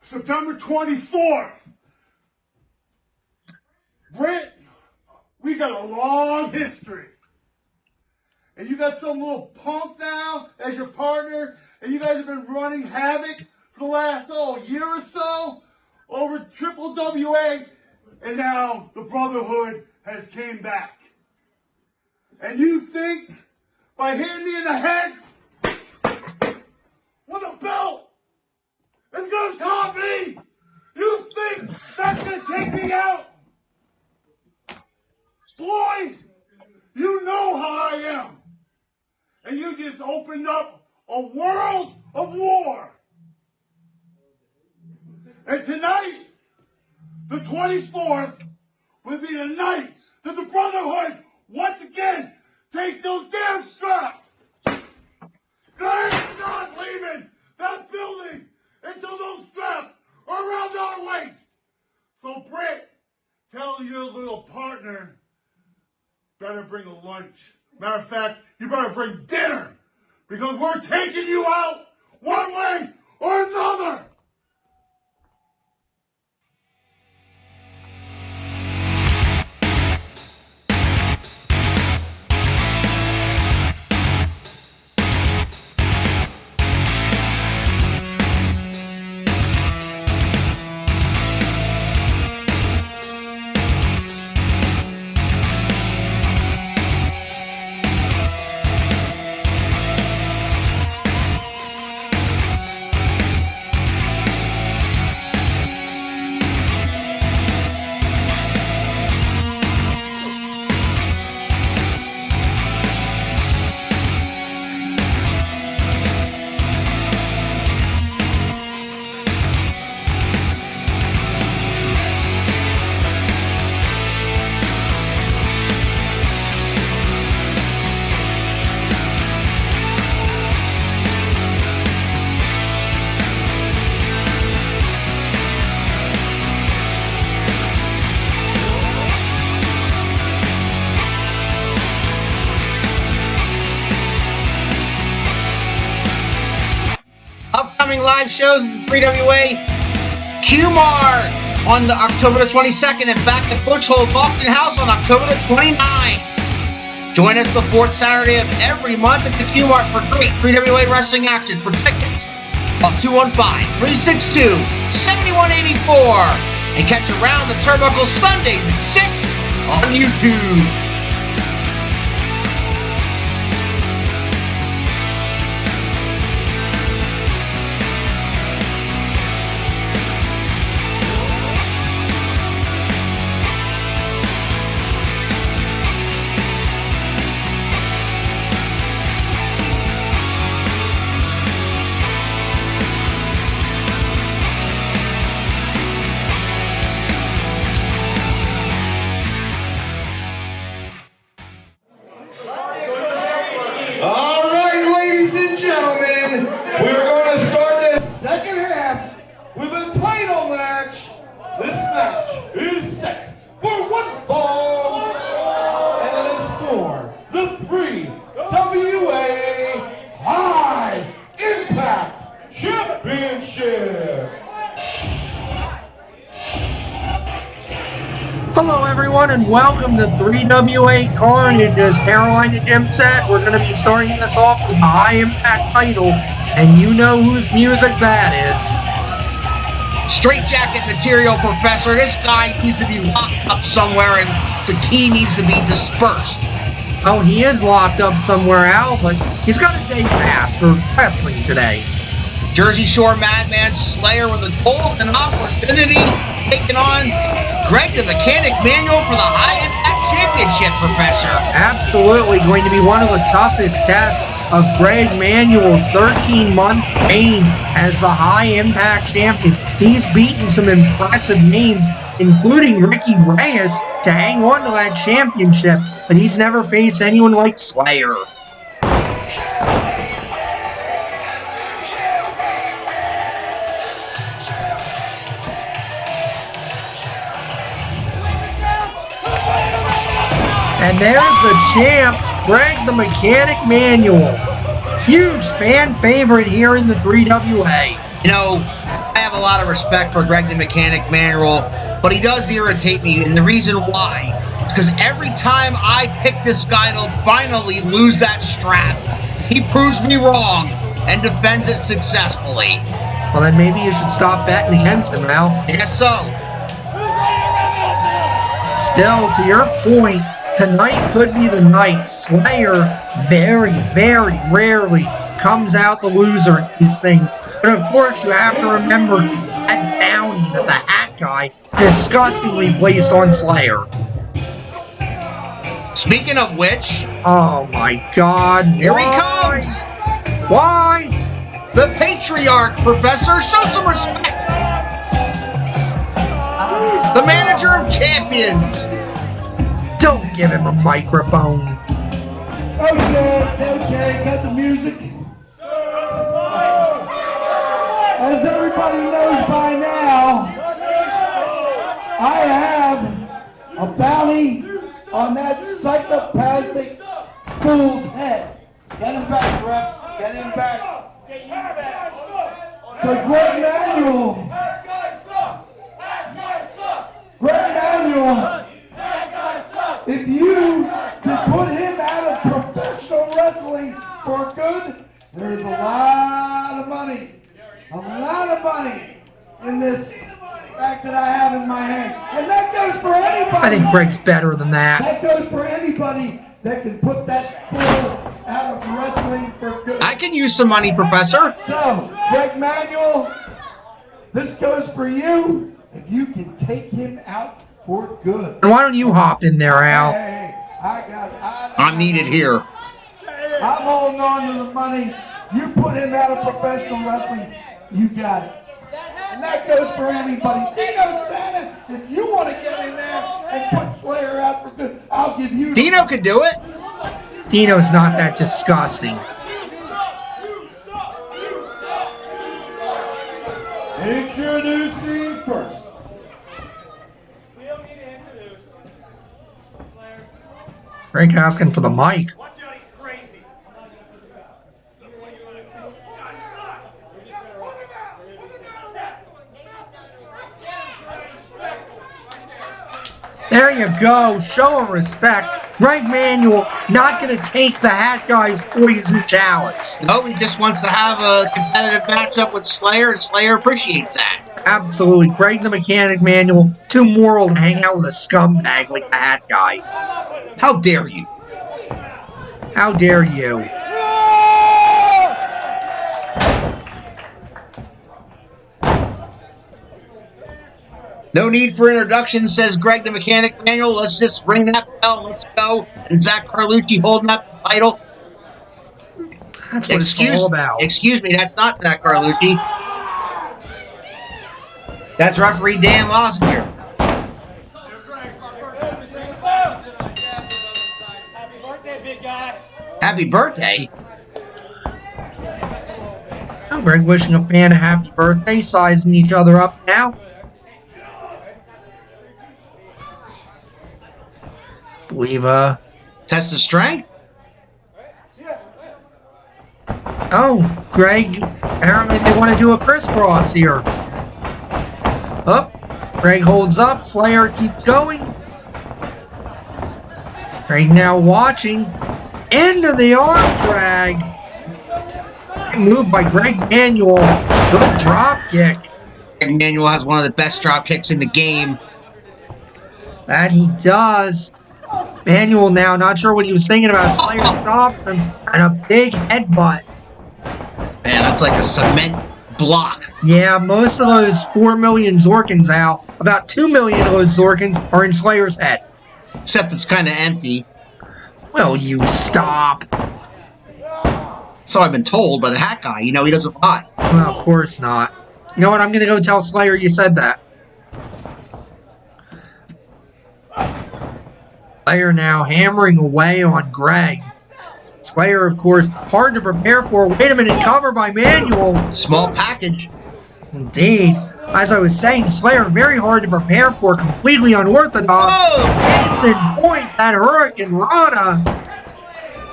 September 24th. Britt, we got a long history. And you got some little punk now as your partner, and you guys have been running havoc for the last, year or so over WWWA, and now the Brotherhood has came back. And you think by hitting me in the head with a belt it's gonna top me? You think that's gonna take me out? Boy, you know how I am. And you just opened up a world of war. And tonight, the 24th, will be the night that the Brotherhood once again takes those damn straps. They're not leaving that building until those straps are around our waist. So Britt, tell your little partner, better bring a lunch. Matter of fact, you better bring dinner, because we're taking you out one way or another. Live shows in 3WA Q-Mart on October the 22nd and back at Foothold Auction House on October the 29th. Join us the fourth Saturday of every month at the Q-Mart for great 3WA wrestling action. For tickets, call 215-362-7184 and catch Around the Turnbuckle Sundays at 6 on YouTube. Hello everyone and welcome to 3WA Carnage. As Carolina Jim said, we're going to be starting this off with the High Impact title, and you know whose music that is. Straight jacket material, Professor. This guy needs to be locked up somewhere and the key needs to be dispersed. Oh, he is locked up somewhere, Al, but he's got a day pass for wrestling today. Jersey Shore Madman Slayer with a golden opportunity, taking on Greg the Mechanic Manual for the High Impact Championship, Professor. Absolutely going to be one of the toughest tests of Greg Manuel's 13-month reign as the High Impact Champion. He's beaten some impressive names, including Ricky Reyes, to hang on to that championship, but he's never faced anyone like Slayer. And there's the champ, Greg the Mechanic Manuel. Huge fan favorite here in the 3WA. You know, I have a lot of respect for Greg the Mechanic Manual, but he does irritate me, and the reason why is because every time I pick this guy to finally lose that strap, he proves me wrong and defends it successfully. Well, then maybe you should stop betting against him, Al. I guess so. Still, to your point, tonight could be the night. Slayer very, very rarely comes out the loser in these things. But of course, you have to remember that bounty that the hat guy disgustingly placed on Slayer. Speaking of which, Oh my God! here why? he comes! Why? The Patriarch, Professor! Show some respect! The manager of champions! Don't give him a microphone. Okay, got the music. As everybody knows by now, I have a bounty on that psychopathic fool's head. Get him back, ref. Get him back. So Greg Manuel. Greg Manuel. If you can put him out of professional wrestling for good, there's a lot of money in this fact that I have in my hand. And that goes for anybody. I think Greg's better than that. That goes for anybody that can put that fool out of wrestling for good. I can use some money, Professor. So, Greg Manuel, this goes for you if you can take him out for good. And why don't you hop in there, Al? Hey, I'm needed here. I'm holding on to the money. You put him out of professional wrestling, you got it. And that goes for anybody. Dino Santa, if you want to get in there and put Slayer out for good, I'll give you. Dino could do it. Dino's not that disgusting. Introducing first. Greg asking for the mic. There you go. Show him respect. Greg Manuel not going to take the hat guy's poison chalice. No, he just wants to have a competitive matchup with Slayer, and Slayer appreciates that. Absolutely. Greg the Mechanic Manual, too moral to hang out with a scumbag like the hat guy. How dare you? How dare you? No need for introduction, says Greg the Mechanic Manual. Let's just ring that bell. Let's go. And Zach Carlucci holding up the title. That's what it's all about. Excuse me, that's not Zach Carlucci. That's referee Dan Lossinger. Happy birthday, big guy. Happy birthday. Oh, Greg wishing a fan a happy birthday, sizing each other up now. Believe, Test of strength? Oh, Greg, apparently they want to do a crisscross here. Up, Greg holds up, Slayer keeps going. Greg now watching, into the arm drag. Move by Greg Manuel, good drop kick. Greg Manuel has one of the best drop kicks in the game. That he does. Manuel now, not sure what he was thinking about. Slayer stops him, and a big headbutt. Man, that's like a cement block. Yeah, most of those 4 million Zorkins out, about 2 million of those Zorkins are in Slayer's head. Except it's kind of empty. Will you stop? So I've been told by the hat guy. You know, he doesn't lie. Well, of course not. You know what? I'm going to go tell Slayer you said that. Slayer now hammering away on Greg. Slayer, of course, hard to prepare for. Wait a minute, cover by Manuel. Small package. Indeed. As I was saying, Slayer very hard to prepare for, completely unorthodox. Case in point, that Hurricane Rana.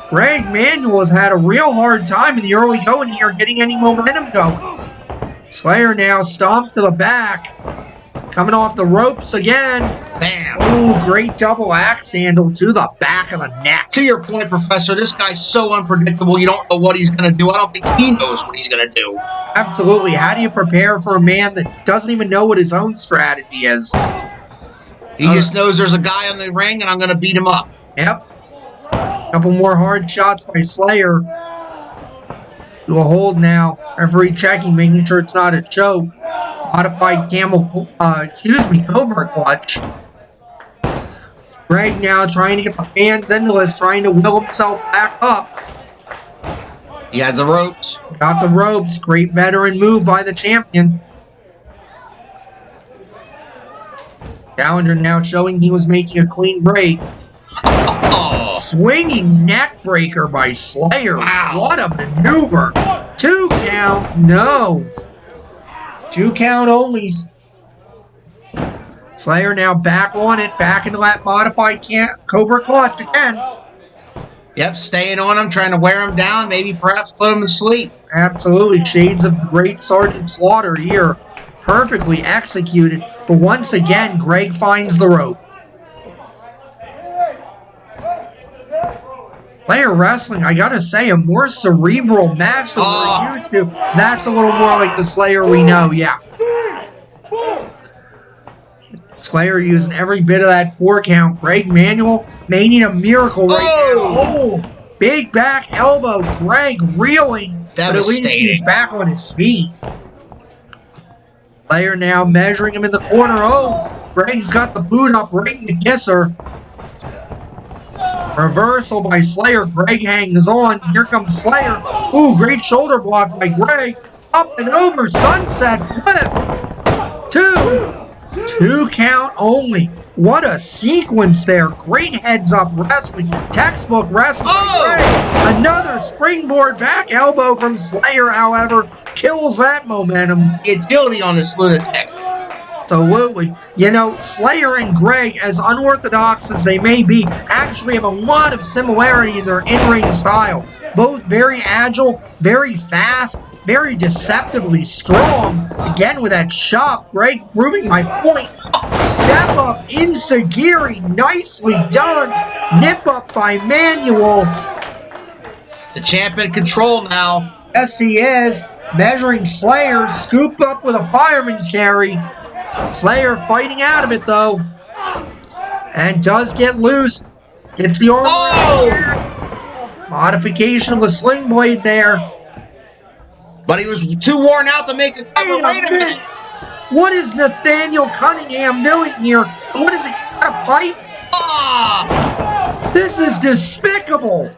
Greg Manuel has had a real hard time in the early going here, getting any momentum going. Slayer now stomped to the back. Coming off the ropes again. Bam. Oh, great double axe handle to the back of the neck. To your point, Professor, this guy's so unpredictable. You don't know what he's going to do. I don't think he knows what he's going to do. Absolutely. How do you prepare for a man that doesn't even know what his own strategy is? He just knows there's a guy on the ring and I'm going to beat him up. Yep. Couple more hard shots by Slayer. Do a hold now. Referee checking, making sure it's not a choke. Modified Cobra clutch. Greg now trying to get the fans into this, trying to will himself back up. He has the ropes. Got the ropes. Great veteran move by the champion. Challenger now showing he was making a clean break. Oh. Swinging neck breaker by Slayer. Wow. What a maneuver. 2 count. No. 2 count only. Slayer now back on it. Back into that modified Cobra clutch again. Yep, staying on him, trying to wear him down, maybe perhaps put him to sleep. Absolutely. Shades of the great Sergeant Slaughter here. Perfectly executed. But once again, Greg finds the rope. Slayer wrestling, I gotta say, a more cerebral match than we're used to. That's a little more like the Slayer we know, yeah. Slayer using every bit of that 4 count. Greg Manuel may need a miracle right now. Oh, big back elbow. Greg reeling, but at least he's back on his feet. Slayer now measuring him in the corner. Oh, Greg's got the boot up, right to kiss her. Reversal by Slayer. Greg hangs on. Here comes Slayer. Ooh, great shoulder block by Greg. Up and over. Sunset flip. 2 count only. What a sequence there. Great heads up wrestling. Textbook wrestling. Oh! Another springboard back elbow from Slayer, however, kills that momentum. Agility on this lunatic. Absolutely. You know, Slayer and Greg, as unorthodox as they may be, actually have a lot of similarity in their in-ring style. Both very agile, very fast, very deceptively strong. Again with that chop, Greg proving my point. Step up, Insagiri, nicely done. Nip up by Manuel. The champ in control now. Yes, he is. Measuring Slayer, scooped up with a fireman's carry. Slayer fighting out of it, though. And does get loose. Gets the arm. Oh! Modification of the sling blade there. But he was too worn out to make a cover. Wait a minute. What is Nathaniel Cunningham doing here? What is he? A pipe? Ah! This is despicable.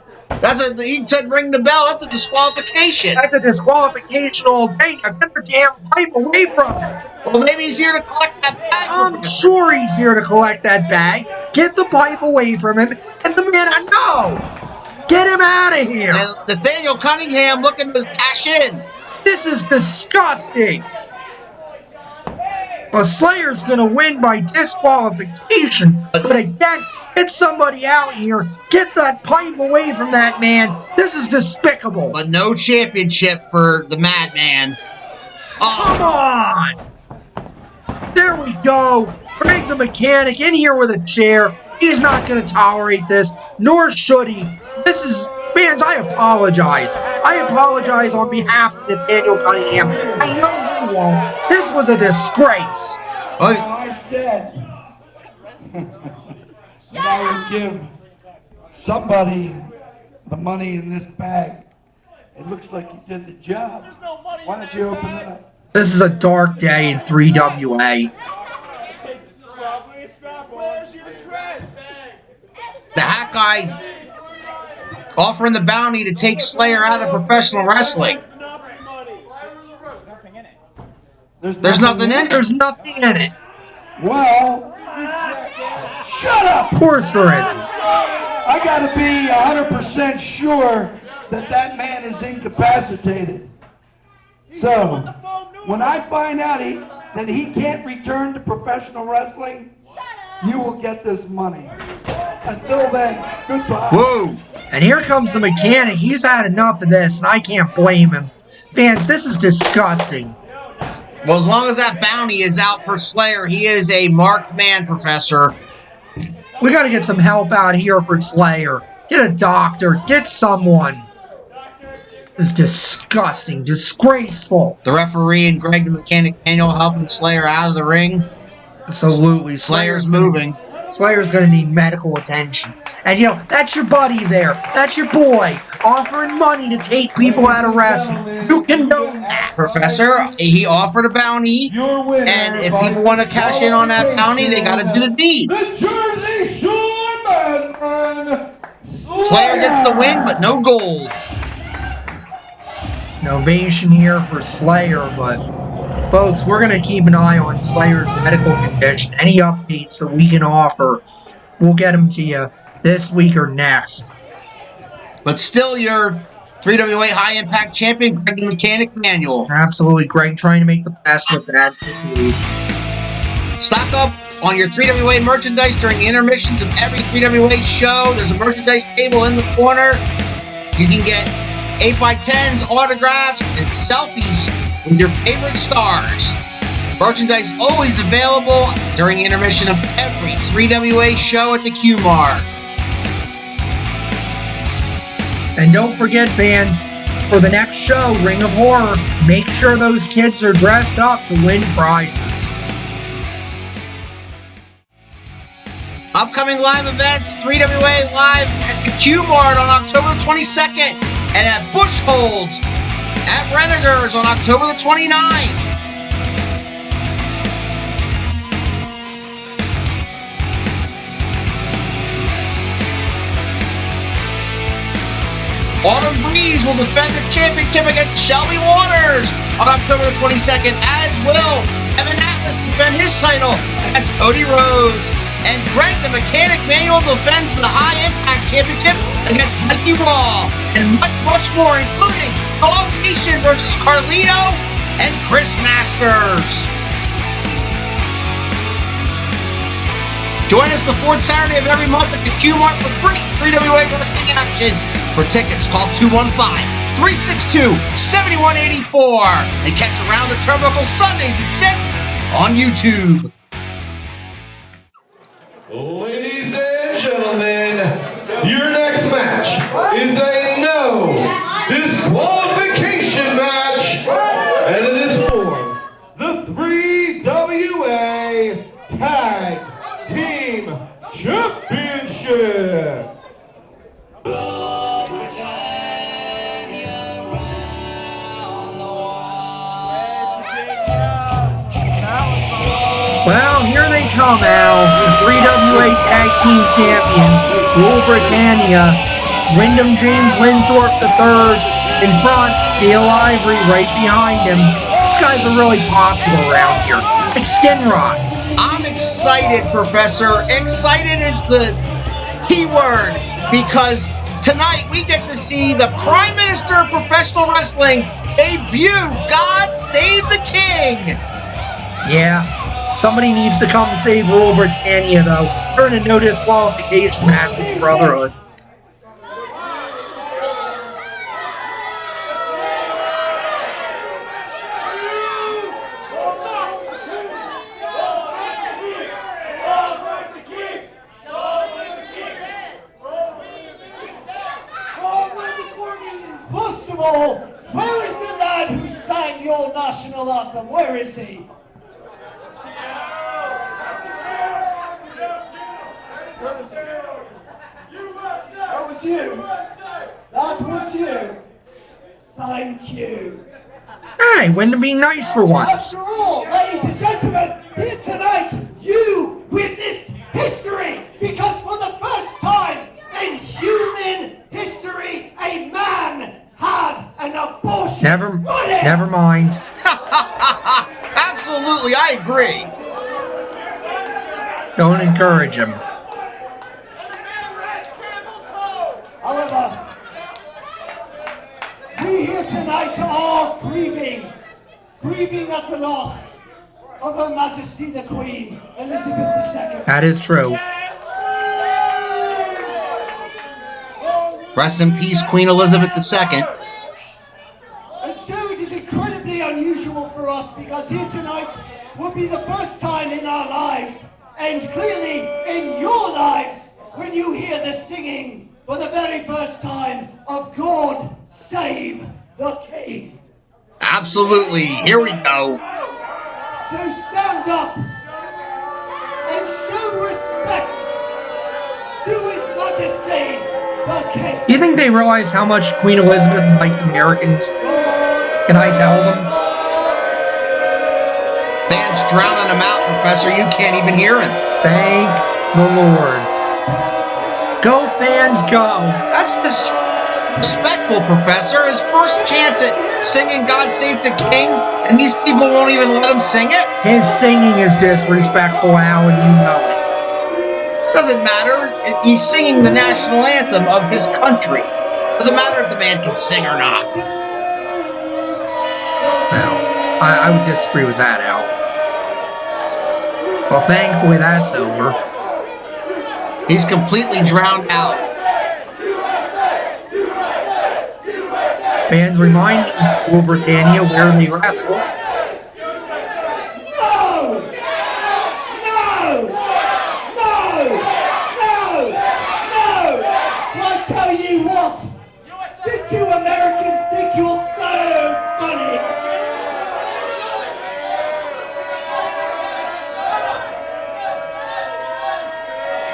He said ring the bell. That's a disqualification. That's a disqualification all day. Now get the damn pipe away from him. Well, maybe he's here to collect that bag. I'm sure he's here to collect that bag. Get the pipe away from him. And the man, no! Get him out of here. And Nathaniel Cunningham looking to cash in. This is disgusting. Well, Slayer's going to win by disqualification. But again, get somebody out here. Get that pipe away from that man. This is despicable. But no championship for the Madman. Come on. There we go. Greg the mechanic in here with a chair. He's not going to tolerate this, nor should he. This is, fans, I apologize. I apologize on behalf of Nathaniel Cunningham. I know you won't. This was a disgrace. I said that I would give somebody the money in this bag. It looks like you did the job. Why don't you open it up? This is a dark day in 3WA. Where's your dress? The hat guy offering the bounty to take Slayer out of professional wrestling. There's nothing in it. There's nothing in it. Well, shut up! Of course there isn't. I gotta be 100% sure that that man is incapacitated. So, when I find out that he can't return to professional wrestling, you will get this money. Until then, goodbye. Whoa! And here comes the mechanic. He's had enough of this, and I can't blame him. Fans, this is disgusting. Well, as long as that bounty is out for Slayer, he is a marked man, Professor. We got to get some help out here for Slayer. Get a doctor. Get someone. This is disgusting. Disgraceful. The referee and Greg the Mechanic Manual helping Slayer out of the ring. Absolutely. Slayer's moving. Slayer's going to need medical attention. And, you know, that's your buddy there. That's your boy offering money to take people out of wrestling. You can know that. Professor, he offered a bounty. And if people want to cash in on that bounty, they got to do the deed. The Jersey Shore Madman, Slayer gets the win, but no gold. An ovation here for Slayer, but folks, we're going to keep an eye on Slayer's medical condition. Any updates that we can offer, we'll get them to you this week or next. But still, your 3WA High Impact Champion, Greg the Mechanic Manual. Absolutely, Greg trying to make the best of that situation. Stock up on your 3WA merchandise during the intermissions of every 3WA show. There's a merchandise table in the corner. You can get 8x10s, autographs, and selfies with your favorite stars. Merchandise always available during the intermission of every 3WA show at the Q-Mart. And don't forget, fans, for the next show, Ring of Horror, make sure those kids are dressed up to win prizes. Upcoming live events, 3WA Live at the Q-Mart on October the 22nd and at Bushholds at Renegers on October the 29th. Autumn Breeze will defend the championship against Shelby Waters on October the 22nd, as will Evan Atlas defend his title against Cody Rhodes. And Greg the Mechanic Manual defends the High Impact Championship against Mikey Raw. And much, much more, including Dog Nation versus Carlito and Chris Masters. Join us the fourth Saturday of every month at the Q-Mart for free 3WA Wrestling action. For tickets, call 215-362-7184 and catch Around the Turnbuckle Sundays at 6 on YouTube. Ladies and gentlemen, your next match is a no disqualification match, and it is for the 3WA Tag Team Championship. Well, here they come, Al. The 3WA Tag Team Champions, Britannia, Wyndham James Winthorpe III in front, Theo Ivory right behind him. These guys are really popular around here. Like Skin Rock. I'm excited, Professor. Excited is the key word, because tonight we get to see the Prime Minister of Professional Wrestling debut God Save the King. Yeah. Somebody needs to come save Rule Britannia, though. Turn a no disqualification match with Brotherhood. First of all, where is the lad who sang your national anthem? Where is he? That was you. That was you. Thank you. Hey, Wyndham being nice for once. After all, ladies and gentlemen, here tonight, you witnessed history, because for the first time in human history, a man had an abortion. Never mind. Absolutely, I agree. Don't encourage him. However, we here tonight are grieving at the loss of Her Majesty the Queen, Elizabeth II. That is true. Rest in peace, Queen Elizabeth II. And so it is incredibly unusual for us, because here tonight will be the first time in our lives, and clearly in your lives, when you hear the singing for the very first time of God Save the King. Absolutely. Here we go. So stand up and show respect to His Majesty the King. Do you think they realize how much Queen Elizabeth liked Americans? Can I tell them? Fans drowning him out, Professor. You can't even hear him. Thank the Lord. Go, fans, go. That's disrespectful, Professor. His first chance at singing God Save the King, and these people won't even let him sing it? His singing is disrespectful, Alan, you know it. Doesn't matter. He's singing the national anthem of his country. Doesn't matter if the man can sing or not. Well, I would disagree with that, Al. Well, thankfully that's over. He's completely drowned out. Fans remind Rule Britannia where they wrestle. No! No! No! No! No! I tell you what, since you Americans think you're so funny,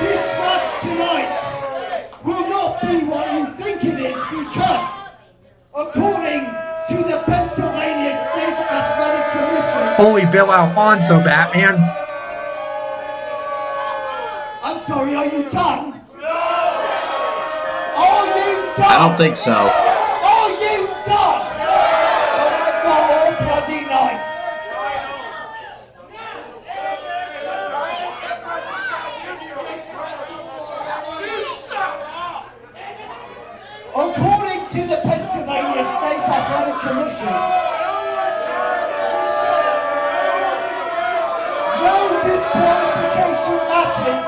this match tonight will not be what you think it is, because according to the Pennsylvania State Athletic Commission... Holy Bill Alfonso, Batman. I'm sorry, are you done? Are you done? I don't think so. Are you done? Not all bloody nights. According to the Pennsylvania State Athletic Commission, no disqualification matches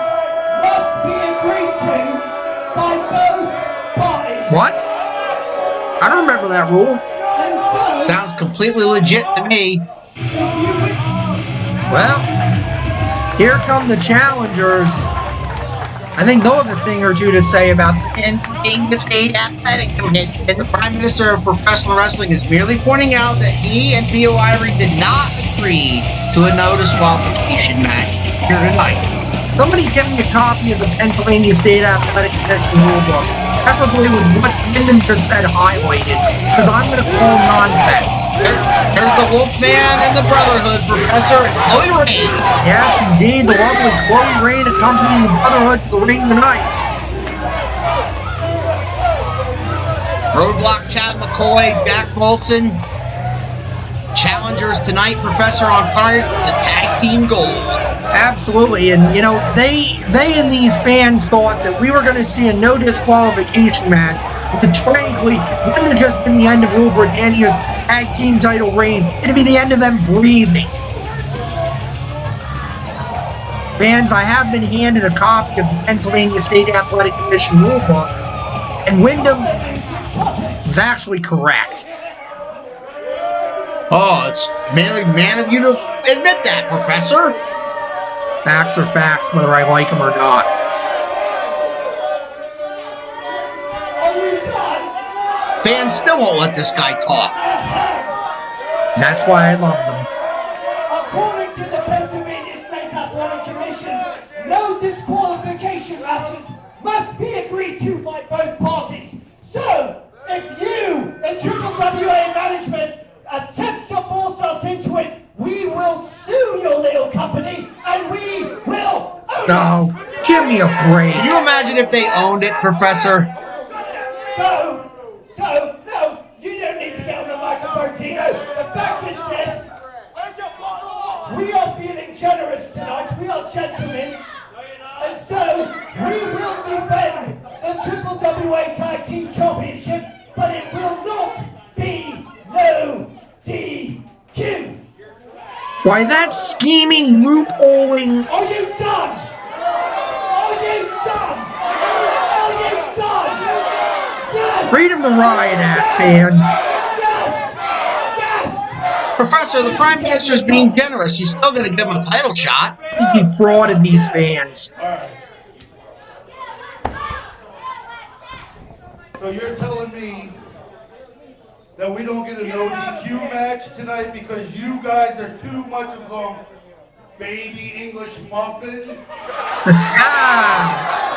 must be agreed to by both parties. What? I don't remember that rule. And so, Sounds completely legit to me. if you would... Well, here come the challengers. I think they'll have a thing or two to say about the Pennsylvania State Athletic Commission. The Prime Minister of Professional Wrestling is merely pointing out that he and Theo Ivory did not agree to a no disqualification match here tonight. Somebody give me a copy of the Pennsylvania State Athletic Commission rulebook, preferably with what Wyndham just said highlighted, because I'm going to call nonsense. There's the Wolfman and the Brotherhood, Professor, and Chloe Rain. Yes, indeed, the lovely Chloe Rain accompanying the Brotherhood to the ring tonight. Roadblock, Chad McCoy, Jack Molsonn. Challengers tonight, Professor, on Carnage for the tag team gold. Absolutely, and you know, they and these fans thought that we were going to see a no disqualification match, which frankly wouldn't have just been the end of Rule Britannia's tag team title reign. It'd be the end of them breathing. Fans, I have been handed a copy of the Pennsylvania State Athletic Commission rulebook, and Wyndham was actually correct. Oh, it's man of you to admit that, Professor. Facts are facts, whether I like them or not. Are you done? Fans still won't let this guy talk. And that's why I love them. According to the Pennsylvania State Athletic Commission, no disqualification matches must be agreed to by both parties. So, if you and WWWA management attempt to force us into it, we will sue your little company, and we will own No, it. give me a break. Can you imagine if they owned it, Professor? So, no, you don't need to get on the microphone, Tino. The fact is this. We are feeling generous tonight. We are gentlemen. And so, we will defend the WWWA Tag Team Championship, but it will not be no DQ. Why, that scheming, loopholing... Are you done? Are you done? Are you done? Yes! Freedom the Riot Act, fans. Yes! Yes! Professor, the Prime Minister's being generous. He's still going to give him a title shot. He defrauded these fans. Alright. So you're telling me that we don't get a no DQ match tonight because you guys are too much of some baby English muffins?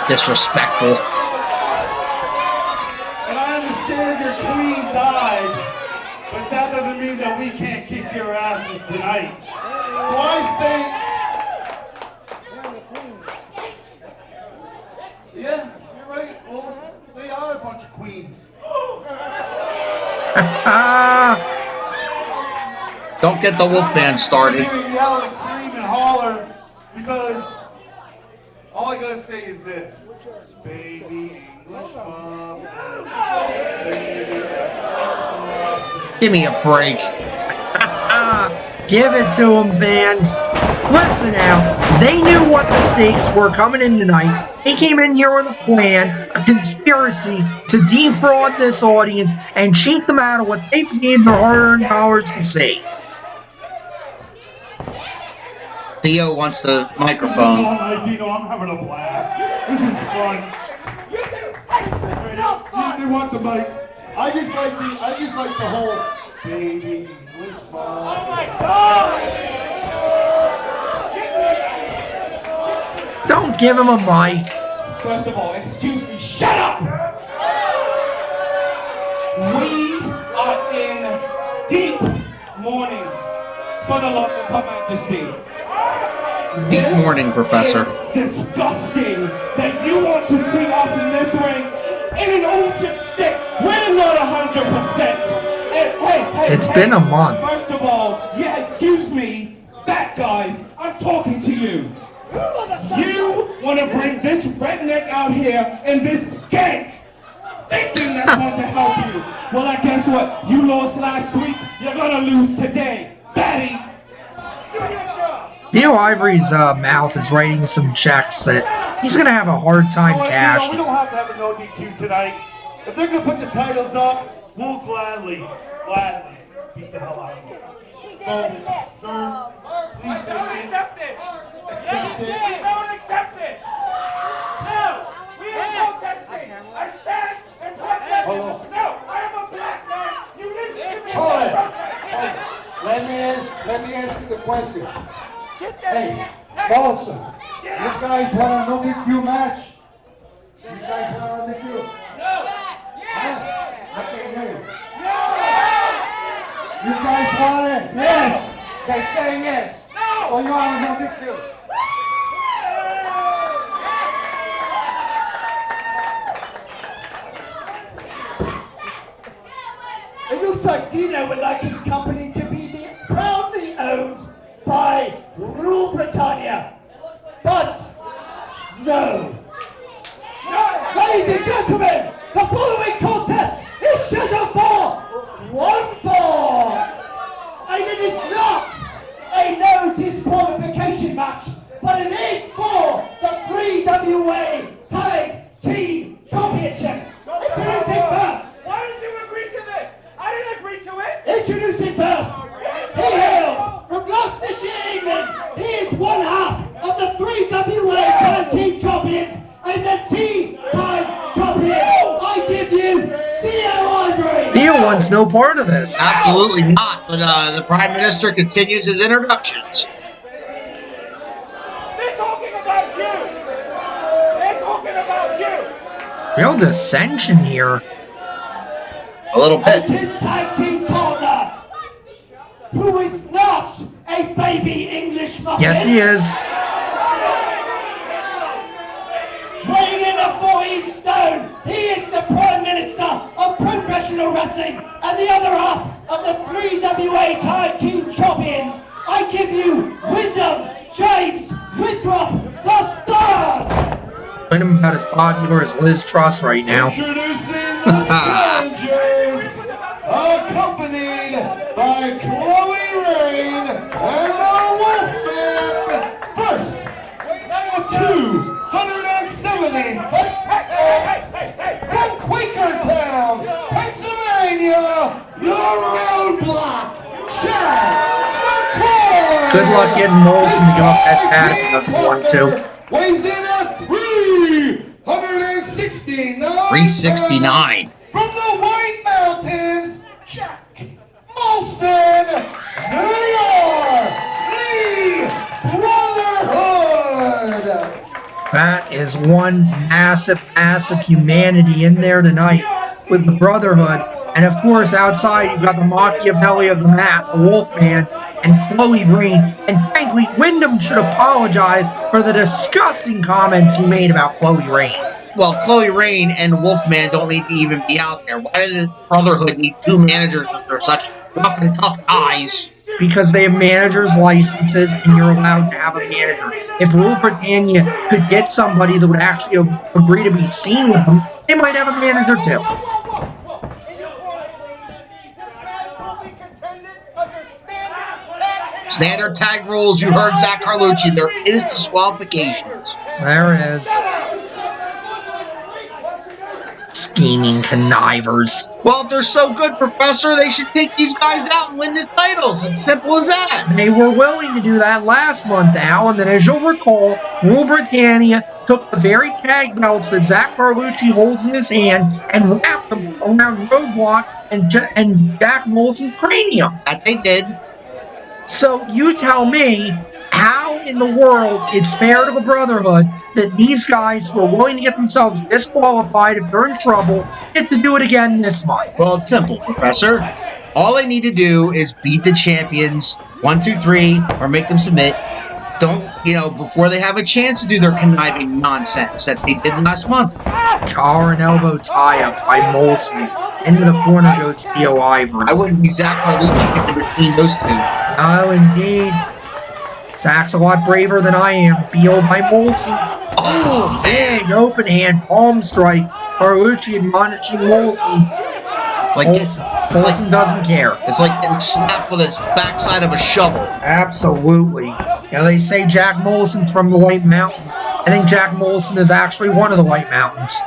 Disrespectful. And I understand your queen died, but that doesn't mean that we can't kick your asses tonight. So I think, yeah, you're right. Well, they are a bunch of queens. Don't get the Wolfman started. I'm hearing yell and scream and holler because all I gotta say is this: baby English mom. Give me a break. Give it to him, fans. Listen now, they knew what the stakes were coming in tonight. They came in here with a plan, a conspiracy to defraud this audience and cheat them out of what they paid their hard-earned dollars to see. Theo wants the microphone. Dino, I'm having a blast. This is fun. They want the mic. I just like the whole baby English mom. Oh my God! Don't give him a mic. First of all, excuse me, shut up! We are in deep mourning for the loss of Her Majesty. Deep mourning, Professor. It's disgusting that you want to see us in this ring in an altered state. We're not 100%. Hey, It's been a month. First of all, yeah, excuse me, back guys, I'm talking to you. You want to bring this redneck out here and this skank, thinking that's going to help you. Well, I guess what? You lost last week, you're going to lose today. Fatty. Theo Ivory's mouth is writing some checks that he's going to have a hard time We cashing. don't have to have a no DQ tonight. If they're going to put the titles up, we'll gladly beat the hell out of them. So, sir, please Don't accept this! Don't accept this! No! We are protesting! I stand and protest! No! I am a black man! You listen to me! Hold it. Protest! Let me ask you the question. Hey, Molsonn, you guys want a no DQ match? You guys want a no DQ? No! Huh? I can't hear you. You guys want it? Yes! They're saying yes. No! So you want a no DQ? It looks like Dino would like his company to be proudly owned by Rule Britannia. But no. Ladies and gentlemen, the following contest is scheduled for 1-4. And it is not a no disqualification match, but it is for the 3WA Tag Team Championship. Introducing first. Why did you agree to this? I didn't agree to it! Introducing first, he hails from Gloucestershire, England. He is one half of the 3WA Tag Team Champions and the T-Time Champions. I give you Theo Ivory. Theo wants no part of this. Absolutely not. But the Prime Minister continues his introductions. They're talking about you! They're talking about you! Real dissension here. A little And bit. his tag team partner, who is not a baby English muffin. Yes, he is. Weighing in at 14 stone, he is the Prime Minister of Professional Wrestling and the other half of the 3WA Tag Team Champions. I give you Wyndham James Winthorpe III. Wyndham about as popular as Liz Truss right now. Introducing the challengers, accompanied by Chloe Rain and the Wolfman. First, 270 from Quakertown, Pennsylvania, your Roadblock, Chad. Good luck getting Molsonn to give up that pad if he doesn't want to. Weighs in at 369. 369. From the White Mountains, Jack Molsonn, New York, the Brotherhood. That is one massive, massive humanity in there tonight with the Brotherhood. And of course, outside, you've got the Machiavelli of the mat, the Wolfman, and Chloe Green. And frankly, Wyndham should apologize for the disgusting comments he made about Chloe Rain. Well, Chloe Rain and Wolfman don't need to even be out there. Why does the Brotherhood need two managers if they're such rough and tough guys? Because they have managers' licenses and you're allowed to have a manager. If Rule Britannia could get somebody that would actually agree to be seen with them, they might have a manager too. Standard tag rules, you heard Zach Carlucci. There is disqualifications. There is. Scheming connivers. Well, if they're so good, Professor, they should take these guys out and win the titles. It's simple as that. They were willing to do that last month, Al, and then as you'll recall, Rule Britannia took the very tag belts that Zach Carlucci holds in his hand and wrapped them around Roadblock and Jack Molson's cranium. That they did. So you tell me, how in the world it's fair to the Brotherhood that these guys who are willing to get themselves disqualified if they're in trouble get to do it again this month? Well, it's simple, Professor. All they need to do is beat the champions 1, 2, 3, or make them submit. Don't, before they have a chance to do their conniving nonsense that they did last month. Collar and elbow tie-up by Molsonn. Into the corner goes Theo Ivory. I wouldn't be Zach Carlucci in between those two. Oh, indeed. Zach's a lot braver than I am. BO by Molsonn. Oh, man. Big open hand palm strike. Carlucci admonishing Molsonn. Molsonn doesn't care. It's like getting slapped with the backside of a shovel. Absolutely. Now they say Jack Molson's from the White Mountains. I think Jack Molsonn is actually one of the White Mountains.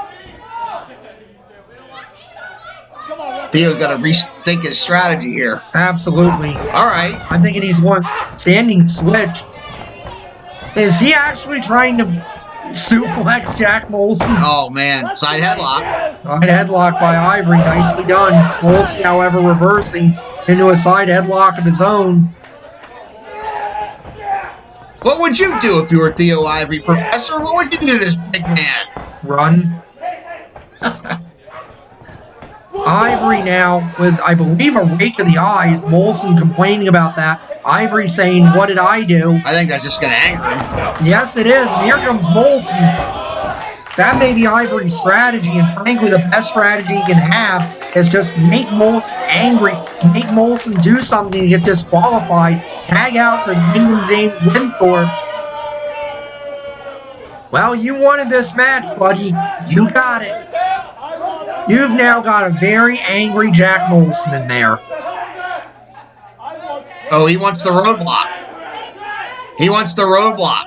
Theo's got to rethink his strategy here. Absolutely. All right. I'm thinking he's one standing switch. Is he actually trying to suplex Jack Molsonn? Oh, man. Side headlock. Side headlock by Ivory. Nicely done. Molsonn, however, reversing into a side headlock of his own. What would you do if you were Theo Ivory, Professor? What would you do to this big man? Run. Ivory now with, I believe, a rake of the eyes. Molsonn complaining about that. Ivory saying, what did I do? I think that's just going to anger him. Yes, it is. And here comes Molsonn. That may be Ivory's strategy, and frankly, the best strategy he can have is just make Molsonn angry, make Molsonn do something to get disqualified, tag out to Winthorpe. Well, you wanted this match, buddy. You got it. You've now got a very angry Jack Molsonn in there. Oh, he wants the roadblock. He wants the roadblock.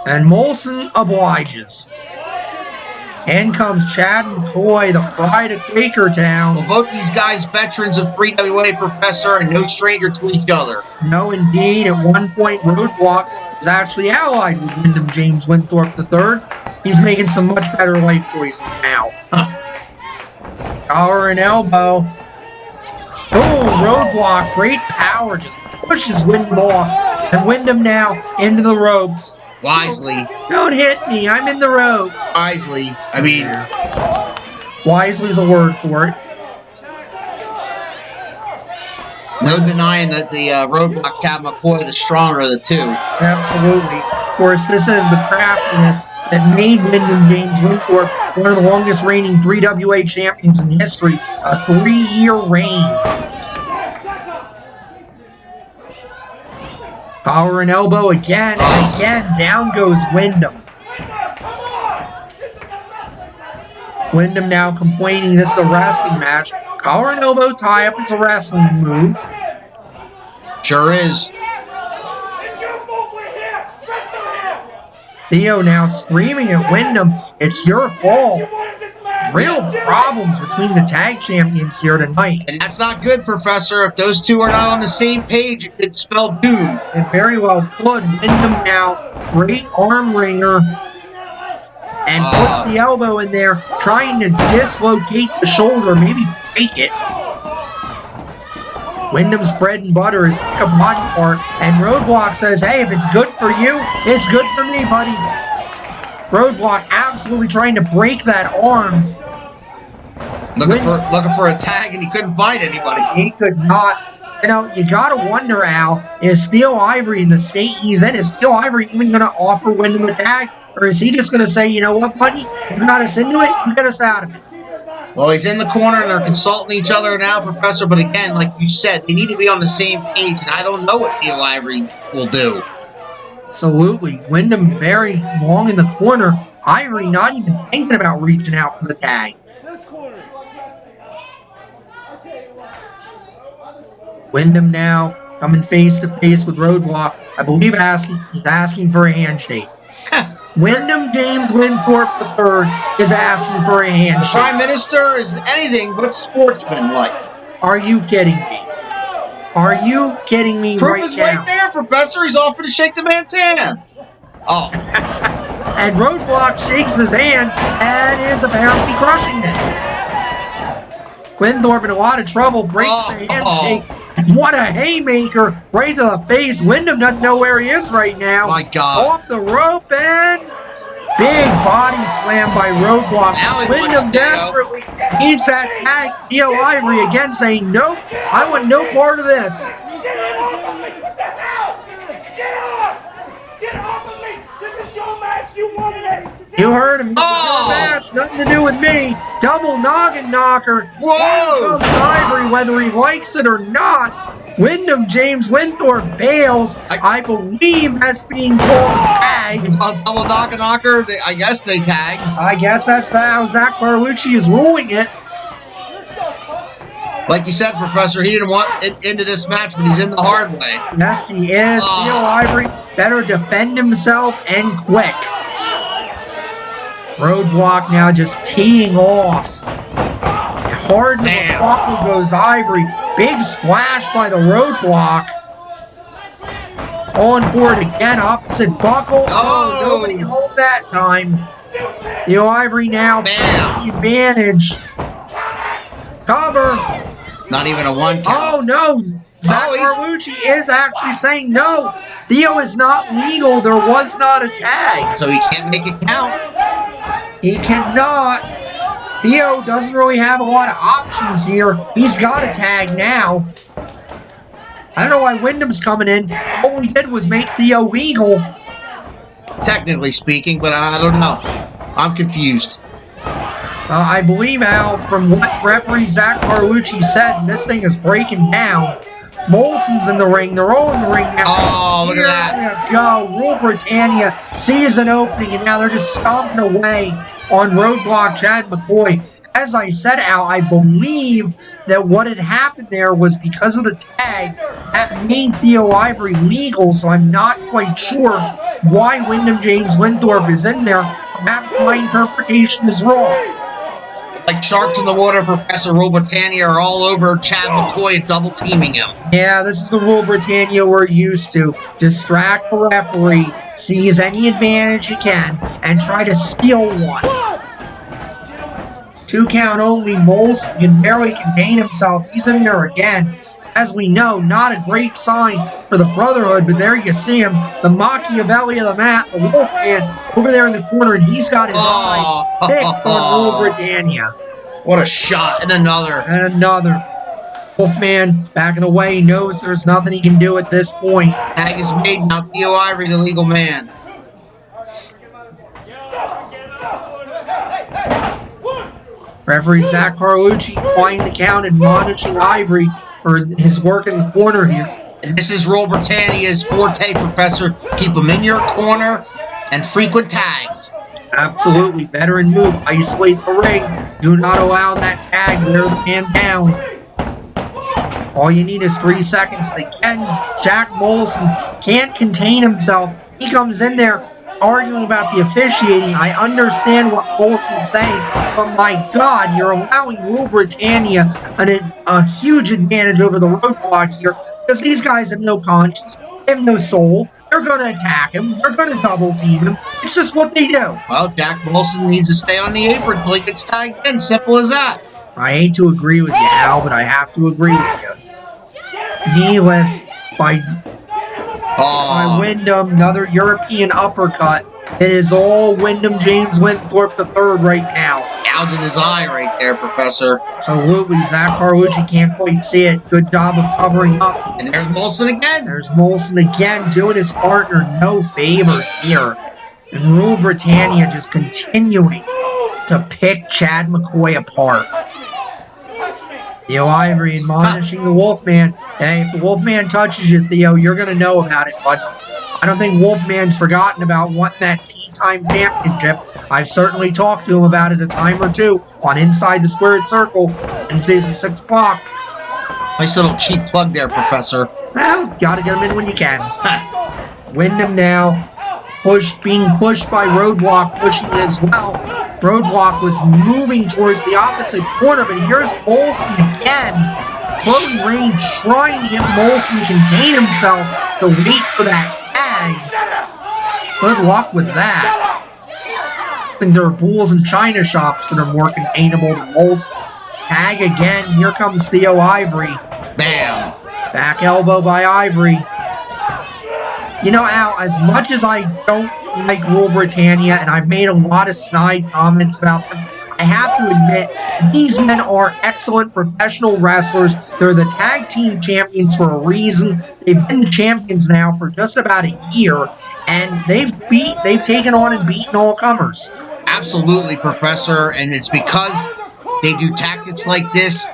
And Molsonn obliges. In comes Chad McCoy, the pride of Quakertown. Well, both these guys veterans of 3WA, Professor, and no stranger to each other. No, indeed. At one point, Roadblock is actually allied with Wyndham James Winthorpe III. He's making some much better life choices now. Collar and elbow. Oh, Roadblock, great power, just pushes Wyndham off. And Wyndham now into the ropes. Wisely. Don't hit me, I'm in the rope. Wisely. I mean... Wisely's a word for it. No denying that the Roadblock Cat McCoy, the stronger of the two. Absolutely. Of course, this is the craftiness that made Wyndham James Winthorpe one of the longest reigning 3WA champions in history. A 3-year reign. Collar and elbow again, and again, down goes Wyndham. Wyndham now complaining this is a wrestling match. Collar and elbow tie-up, it's a wrestling move. Sure is. Theo now screaming at Wyndham, it's your fault. Real problems between the tag champions here tonight. And that's not good, Professor. If those two are not on the same page, it could spell doom. It very well could. Wyndham now, great arm wringer, and puts the elbow in there, trying to dislocate the shoulder, maybe break it. Wyndham's bread and butter is a body part, and Roadblock says, hey, if it's good for you, it's good for me, buddy. Roadblock absolutely trying to break that arm. Looking for a tag, and he couldn't find anybody. He could not. You know, you gotta wonder, Al, is Theo Ivory in the state he's in, is Theo Ivory even gonna offer Wyndham a tag? Or is he just gonna say, you know what, buddy, you got us into it, you get us out of it? Well, he's in the corner, and they're consulting each other now, Professor. But again, like you said, they need to be on the same page, and I don't know what Theo Ivory will do. Absolutely. Wyndham very long in the corner. Ivory not even thinking about reaching out for the tag. Wyndham now coming face to face with Roadblock. I believe he's asking for a handshake. Wyndham James Winthorpe III is asking for a handshake. The Prime Minister is anything but sportsmanlike. Are you kidding me? Are you kidding me Proof right is now? right there, Professor. He's offering to shake the man's hand. Oh. And Roadblock shakes his hand and is apparently crushing it. Winthorpe in a lot of trouble, breaks the handshake. What a haymaker right to the face. Wyndham doesn't know where he is right now. My God. Off the rope and big body slam by Roadblock. Wyndham desperately needs that tag. Theo Ivory again saying, nope, I want no part of this. Get him off of me! What the hell? Get off! Get off of me! This is your match. You wanted it. You heard him. This is your match. Nothing to do with me. Double noggin knocker. Whoa! Down comes Ivory, whether he likes it or not. Wyndham James Winthorpe bails. I believe that's being called a tag. Double knocker. I guess they tag. I guess that's how Zach Barlucci is ruling it. Like you said, Professor, he didn't want it into this match, but he's in the hard way. Yes, he is. Theo Ivory better defend himself and quick. Roadblock now just teeing off. Hard to the buckle goes Ivory. Big splash by the Roadblock. On for it again, opposite buckle. Oh, nobody home that time. Theo Ivory now takes the advantage. Cover. Not even a one count. Oh no! Zach Barlucci is actually saying no. Theo is not legal. There was not a tag. So he can't make it count. He cannot. Theo doesn't really have a lot of options here. He's got a tag now. I don't know why Wyndham's coming in. All we did was make Theo legal. Technically speaking, but I don't know. I'm confused. I believe, Al, from what referee Zach Barlucci said, and this thing is breaking down. Molson's in the ring. They're all in the ring now. Oh, look at that. Here we go. Rule Britannia sees an opening, and now they're just stomping away on Roadblock Chad McCoy. As I said, Al, I believe that what had happened there was because of the tag that made Theo Ivory legal, so I'm not quite sure why Wyndham James Winthorpe is in there. Perhaps my interpretation is wrong. Like sharks in the water, Professor Rule Britannia are all over Chad McCoy and double teaming him. Yeah, this is the Rule Britannia we're used to. Distract the referee, seize any advantage he can, and try to steal one. 2 count only. Molsonn can barely contain himself. He's in there again. As we know, not a great sign for the Brotherhood, but there you see him, the Machiavelli of the mat, the Wolfman, over there in the corner, and he's got his eyes fixed on Rule Britannia. What a shot, and another. And another. Wolfman backing away, knows there's nothing he can do at this point. Tag is made now. Theo Ivory, the legal man. Referee Zach Barlucci applying the count, admonishing Ivory for his work in the corner here. And this is Rule Britannia's forte, Professor. Keep them in your corner and frequent tags. Absolutely. Veteran move. Isolate the ring. Do not allow that tag. Wear the man down. All you need is 3 seconds. Jack Molsonn can't contain himself. He comes in there, arguing about the officiating. I understand what Molson's saying, but my God, you're allowing Rule Britannia a huge advantage over the Roadblock here, because these guys have no conscience, they have no soul. They're going to attack him. They're going to double team him. It's just what they do. Well, Jack Molsonn needs to stay on the apron until he gets tagged in. Simple as that. I hate to agree with you, Al, but I have to agree with you. Knee lifts by Wyndham, another European uppercut. It is all Wyndham James Winthorpe III right now. Gouging his eye right there, Professor. Absolutely. Zach Carlucci can't quite see it. Good job of covering up. And there's Molsonn again. There's Molsonn again, doing his partner no favors here. And Rule Britannia just continuing to pick Chad McCoy apart. Theo Ivory admonishing the Wolfman. Hey, if the Wolfman touches you, Theo, you're going to know about it, bud. I don't think Wolfman's forgotten about wanting that Tea Time Championship. I've certainly talked to him about it a time or two on Inside the Squared Circle and season 6 o'clock. Nice little cheap plug there, Professor. Well, gotta get him in when you can. Wyndham now being pushed by Roadblock, pushing as well. Roadblock was moving towards the opposite corner, but here's Molsonn again. Chloe Rain trying to get Molsonn to contain himself to wait for that tag. Good luck with that. I think there are bulls and china shops that are more containable than Molsonn. Tag again. Here comes Theo Ivory. Bam. Back elbow by Ivory. You know, Al, as much as I don't like Rule Britannia, and I've made a lot of snide comments about them, I have to admit, these men are excellent professional wrestlers. They're the tag team champions for a reason. They've been champions now for just about a year, and they've taken on and beaten all comers. Absolutely, Professor, and it's because they do tactics like this,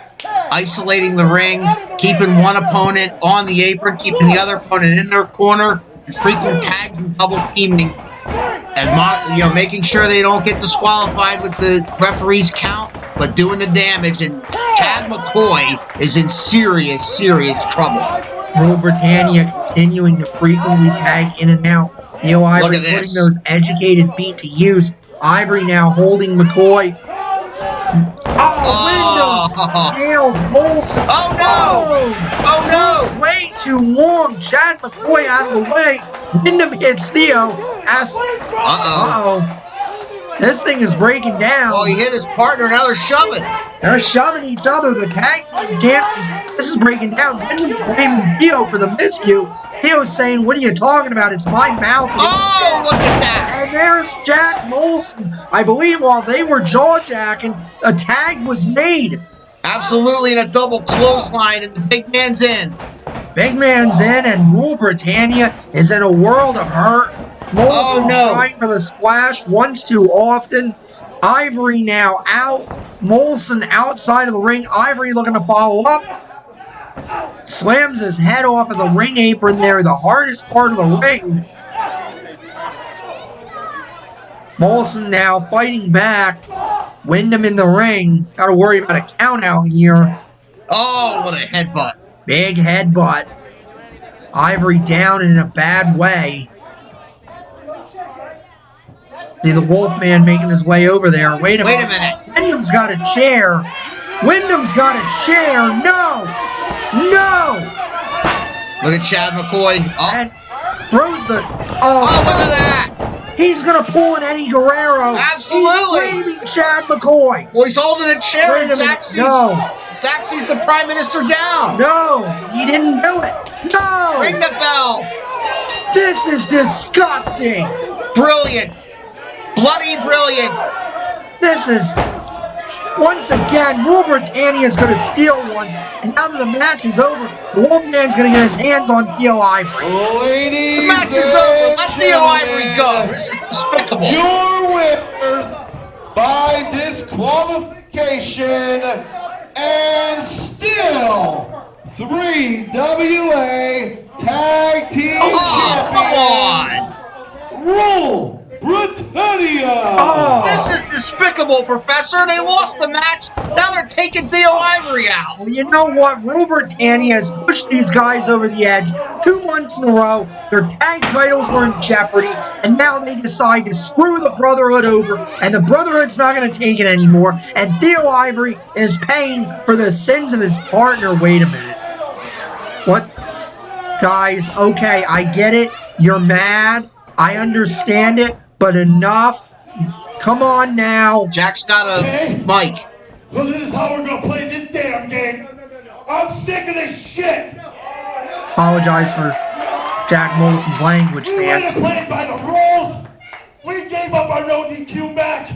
isolating the ring, keeping one opponent on the apron, keeping the other opponent in their corner, and frequent tags and double teaming, and making sure they don't get disqualified with the referee's count, but doing the damage. And Chad McCoy is in serious, serious trouble. Rule Britannia continuing to frequently tag in and out. Theo Ivory putting those educated feet to use. Ivory now holding McCoy. Wyndham nails Molsonn. Oh no! Oh no! Way too long. Chad McCoy out of the way. Wyndham hits Theo. This thing is breaking down. Oh, he hit his partner. Now they're shoving. They're shoving each other. The tag team champions. This is breaking down. Wyndham's blaming Theo for the miscue. Theo's saying, "What are you talking about? It's my mouth." Oh, look at that! And there's Jack Molsonn. I believe while they were jaw-jacking, a tag was made. Absolutely, in a double clothesline, and the big man's in. Big man's in, and Rule Britannia is in a world of hurt. Molsonn trying for the splash once too often. Ivory now out. Molsonn outside of the ring. Ivory looking to follow up. Slams his head off of the ring apron there, the hardest part of the ring. Molsonn now fighting back. Wyndham in the ring. Got to worry about a count out here. Oh, what a headbutt. Big headbutt. Ivory down in a bad way. See the Wolfman making his way over there. Wait a minute. Wyndham's got a chair. Wyndham's got a chair. No! No! Look at Chad McCoy. Oh. And throws the... Oh, look at that! He's going to pull an Eddie Guerrero. Absolutely. He's blaming Chad McCoy. Well, he's holding a chair and No. Zaxxy's the Prime Minister down. No, he didn't do it. No. Ring the bell. This is disgusting. Brilliant. Bloody brilliant. This is... Once again, Rule Britannia is going to steal one, and now that the match is over, the Wolfman's going to get his hands on Theo Ivory. Ladies, the match is over. Let Theo Ivory go. This is despicable. Your winners by disqualification and still 3WA Tag Team Champions. Come on. Rule Britannia. Oh, This is despicable, Professor. They lost the match. Now they're taking Theo Ivory out. well, you know what? Britannia has pushed these guys over the edge 2 months in a row. Their tag titles were in jeopardy, and now they decide to screw the Brotherhood over, and the Brotherhood's not going to take it anymore, and Theo Ivory is paying for the sins of his partner. Wait a minute. What? Guys, okay, I get it. You're mad. I understand it, but enough. Come on now. Jack's got a mic. So this is how we're gonna play this damn game. I'm sick of this shit. Apologize for Jack Molson's language, We went fans. and played by the rules. We gave up our no DQ match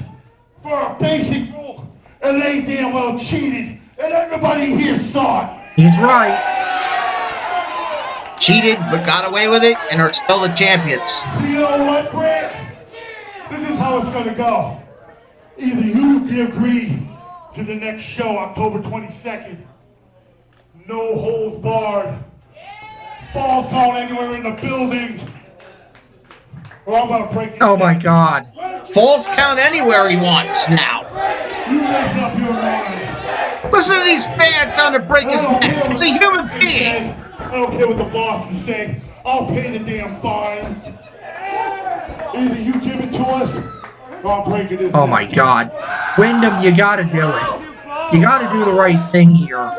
for a basic rule, and they damn well cheated, and everybody here saw it. He's right. Cheated, but got away with it, and are still the champions. So you know what, Brad? This is how it's gonna go. Either you agree to the next show, October 22nd. No holds barred. Falls count anywhere in the building. Or I'm gonna break it. Oh my God. Falls count anywhere he wants now. You make up your mind. Listen to these fans trying to break his neck. It's a human being. I don't care what the bosses say. I'll pay the damn fine. Either you give it to us, or I'll break it. Oh my God. Wyndham, you gotta do it. You gotta do the right thing here.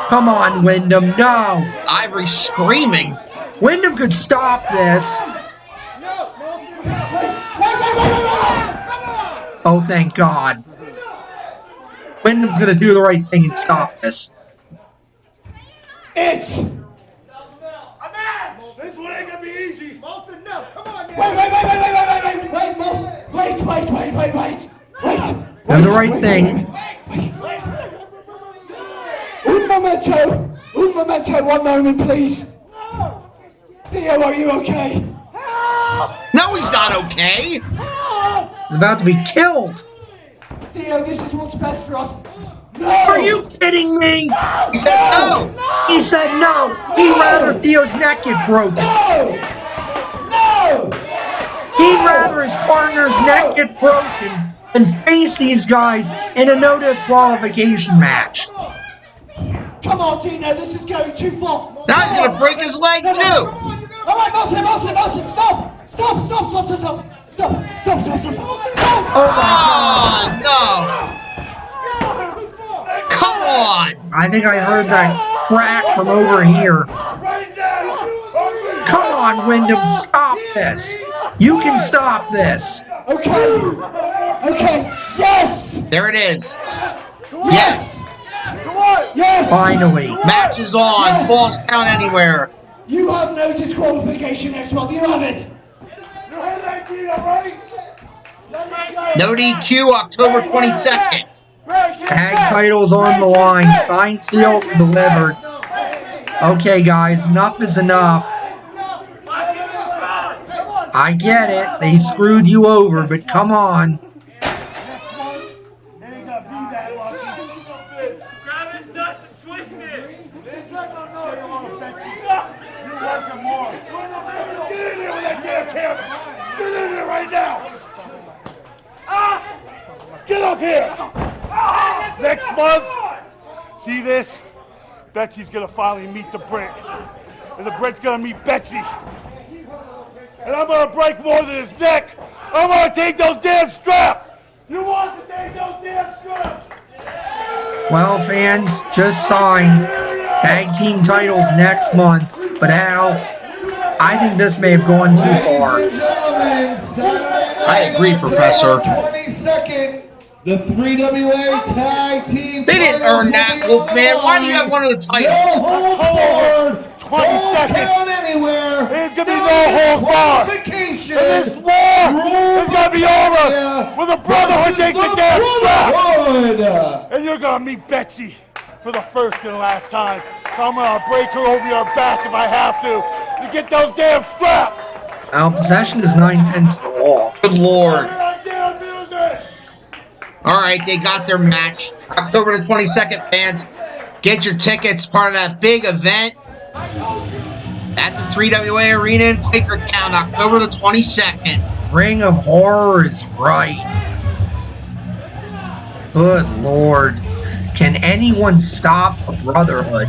Come on, Wyndham. No. Ivory screaming. Wyndham could stop this. Oh, thank God. Wyndham's gonna do the right thing and stop this. It's. This one ain't gonna be easy. Molsonn, no, come on now. Wait, Molsonn. Wait. Do the right thing. Un momento, 1 moment, please. Theo, are you okay? No, he's not okay. He's about to be killed. Theo, this is what's best for us. No! Are you kidding me? He said no. He said no. He'd rather Theo's neck get broken. No! He'd rather his partner's neck get broken than face these guys in a no disqualification match. Come on, Tino, this is going too far. Now he's gonna break his leg too. All right, Molsonn, stop! Stop! Oh my God. Oh no. Come on. I think I heard that crack from over here. Right now! Come on, Wyndham, stop this. You can stop this. Okay, yes! There it is. Yes. Yes! Finally. Match is on. Yes. Falls count anywhere. You have no disqualification next month, you have it! No DQ, October 22nd. Tag titles on the line. Signed, sealed, and delivered. Okay, guys, enough is enough. I get it. They screwed you over, but come on. Grab his nuts and twist it. Get in there with that damn camera! Get in there right now! Get up here! Next month, see this? Betsy's gonna finally meet the Brit. And the Brit's gonna meet Betsy. And I'm gonna break more than his neck! I'm gonna take those damn straps! You want to take those damn straps? Well, fans, just signed. Tag team titles next month. But Al, I think this may have gone too far. Ladies and gentlemen, Saturday night, I agree, Professor. 22nd, the 3WA Tag Team. They didn't earn that, Wolfman. Why do you have one of the titles? No holds barred. 20 Falls seconds. count anywhere. There's gonna be no holds barred. Qualification. And this war is gonna be over when the Brotherhood takes the damn strap! Brotherhood. And you're gonna meet Betsy for the first and last time. So I'm gonna break her over your back if I have to get those damn straps! Well, possession is 9/10 to the wall. Good Lord. Hear that damn music! All right, they got their match. October the 22nd, fans. Get your tickets, part of that big event at the 3WA Arena in Quakertown, October the 22nd. Ring of Horror is right. Good Lord. Can anyone stop the Brotherhood?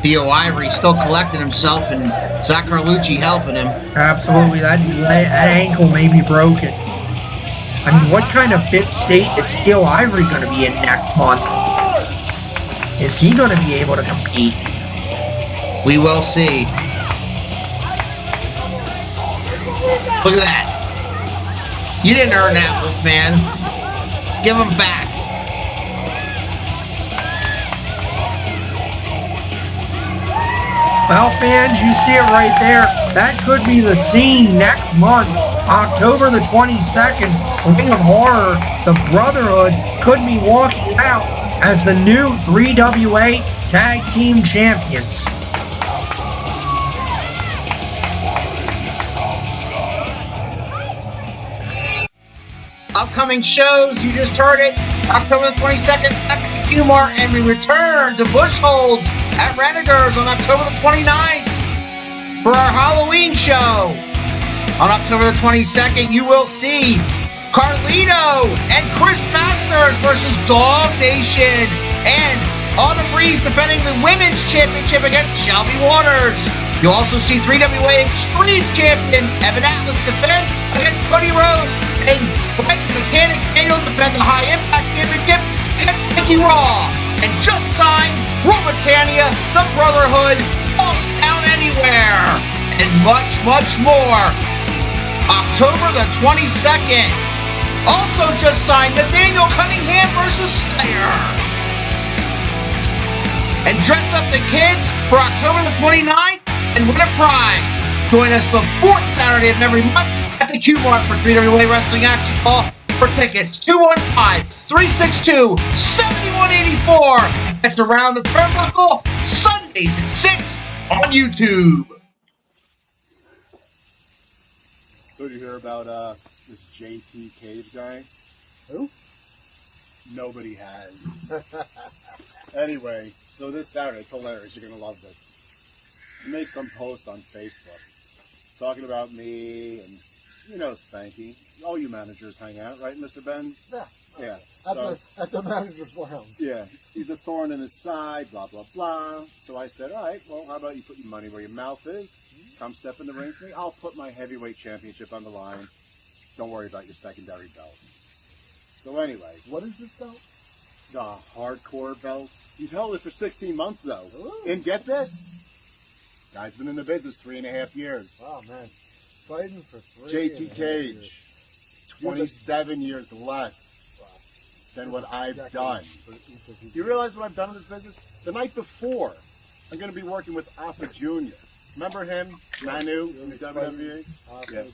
Theo Ivory still collecting himself, and Zach Carlucci helping him. Absolutely, that ankle may be broken. I mean, what kind of fit state is Theo Ivory going to be in next month? Is he going to be able to compete? We will see. Look at that. You didn't earn that, Wolfman. Give him back. Well, fans, you see it right there. That could be the scene next month, October the 22nd. Ring of Horror, the Brotherhood could be walking out as the new 3WA Tag Team Champions. Upcoming shows, you just heard it. October the 22nd, back at the Q-Mart, and we return to Bushholds at Renegers on October the 29th for our Halloween show. On October the 22nd, you will see Carlito and Chris Masters versus Dog Nation, and Autumn Breeze defending the Women's Championship against Shelby Waters. You'll also see 3WA Extreme Champion Evan Atlas defend against Cody Rhodes, and Mike the Mechanic Theo defend the High Impact Championship against Mickey Raw. And just signed Britannia, the Brotherhood, Falls Down Anywhere, and much, much more. October the 22nd. Also just signed Nathaniel Cunningham versus Slayer. And dress up the kids for October the 29th and win a prize. Join us the 4th Saturday of every month at the Q-Mart for 3WA Wrestling Action Ball. For tickets, 215-362-7184. It's Around the Turnbuckle, Sundays at 6 on YouTube. So did you hear about this JT Cage guy? Who? Nobody has. Anyway, so this Saturday, it's hilarious. You're going to love this. He makes some post on Facebook talking about me and, you know, Spanky. All you managers hang out, right, Mr. Benz? Yeah. Yeah. At the manager's lounge. Yeah. He's a thorn in his side, blah, blah, blah. So I said, all right, well, how about you put your money where your mouth is? Come step in the ring for me. I'll put my heavyweight championship on the line. Don't worry about your secondary belt. So anyway. What is this belt? The hardcore belt. He's held it for 16 months, though. Ooh. And get this. Guy's been in the business 3.5 years. Oh, man. Fighting for 3. JT Cage. 27 years less than what I've done. Do you realize what I've done in this business? The night before, I'm going to be working with Alpha Jr. Remember him? Manu in the WWE? Yeah.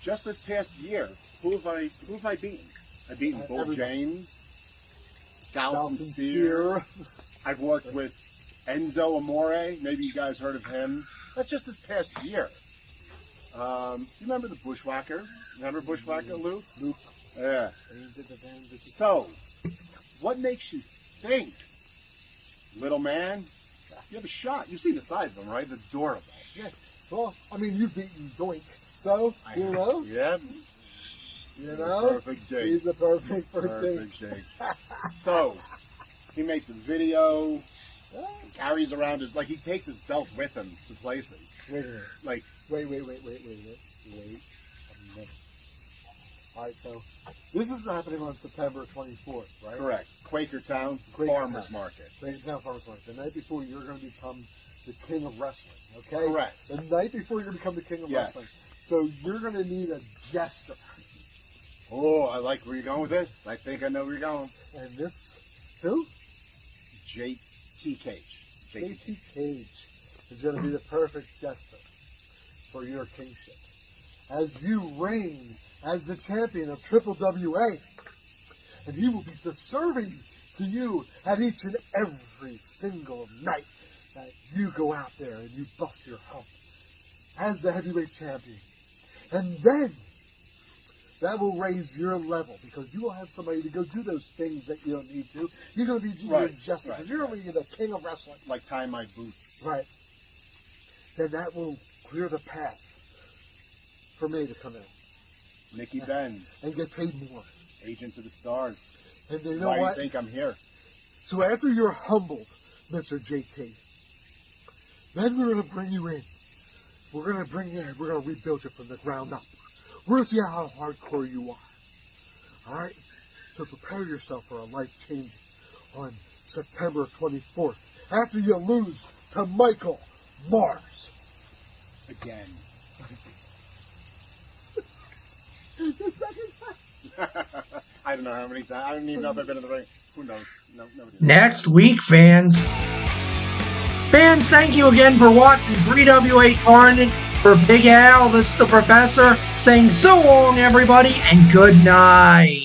Just this past year, who have I beaten? I've beaten Bull James, Sal Sincere. I've worked with Enzo Amore. Maybe you guys heard of him. That's just this past year. You remember the Bushwhacker? Remember Bushwhacker, Luke? Luke. Yeah. So, what makes you think, little man, you have a shot? You've seen the size of him, right? It's adorable. Yeah. Well, I mean, you've beaten Doink. So, you know? Yeah. You know? Perfect Jake. He's the perfect Jake. So, he makes a video, carries around his, like he takes his belt with him to places. Wait a minute. Like, Wait a minute. Alright, so this is happening on September 24th, right? correct. Quakertown Farmers Market. Quakertown Farmers Market. The night before you're going to become the king of wrestling, okay? Correct. The night before you're going to become the king of wrestling. So you're going to need a jester. Oh, I like where you're going with this. I think I know where you're going. And this, who? JT Cage. JT Cage is going to be the perfect jester for your kingship. As you reign as the champion of Triple WA. And he will be serving to you at each and every single night that you go out there and you bust your hump as the heavyweight champion. And then that will raise your level because you will have somebody to go do those things that you don't need to. You're going to be doing justice because you're going to be the king of wrestling. Like tie my boots. Right. Then that will clear the path for me to come in Mickey Benz, and get paid more. Agents of the Stars. And you know Why what? do you think I'm here? So after you're humbled, Mr. JT, then we're going to bring you in. We're going to bring you in. We're going to rebuild you from the ground up. We're going to see how hardcore you are. All right? So prepare yourself for a life change on September 24th after you lose to Michael Mars. Again. I don't know how many times. I don't even know if I've been in the ring. Who knows? No, nobody knows. Next week, fans. Fans, thank you again for watching 3WA Carnage. For Big Al, this is the Professor saying so long, everybody, and good night.